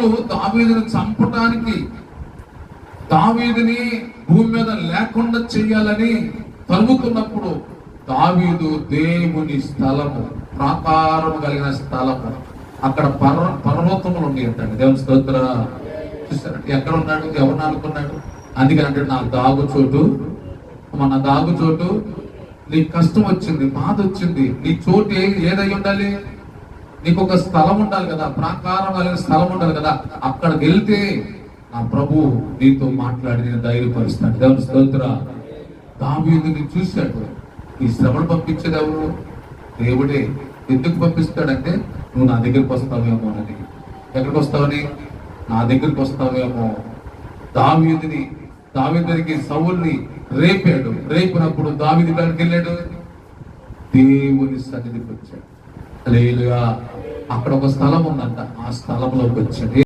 దావీదుని చంపటానికి, దావీదుని భూమి మీద లేకుండా చెయ్యాలని తరుముతున్నప్పుడు దావీదు దేవుని స్థలము, ప్రాకారం కలిగిన స్థలము, అక్కడ పర్వతములు ఉన్నాయి అంటండి. దేవుని స్తోత్ర. చూసారంటే ఎక్కడ ఉన్నాడు, ఎవరిని అనుకున్నాడు? అందుకని అంటే నా దాగుచోటు, మన దాగుచోటు. నీకు కష్టం వచ్చింది, బాధ వచ్చింది, నీ చోటు ఏదై ఉండాలి? నీకు ఒక స్థలం ఉండాలి కదా, ప్రాకారం కలిగిన స్థలం ఉండాలి కదా. అక్కడికి వెళ్తే నా ప్రభు నీతో మాట్లాడి నేను ధైర్యపరుస్తాడు. దేవుని స్తోత్ర. దావీదుని చూశాడు. ఈ శ్రమను పంపించేది ఎవరు? దేవుడే. ఎందుకు పంపిస్తాడంటే నువ్వు నా దగ్గరికి వస్తావేమో అని. ఎక్కడికి వస్తావని? నా దగ్గరికి వస్తావేమో. దావీదునికి సౌలుని రేపాడు. రేపినప్పుడు దావీదు ఎక్కడికి వెళ్ళాడు? దేవుని సన్నిధికి వచ్చాడు. హల్లెలూయా. అక్కడ ఒక స్థలం ఉందంట, ఆ స్థలంలోకి వచ్చాడు.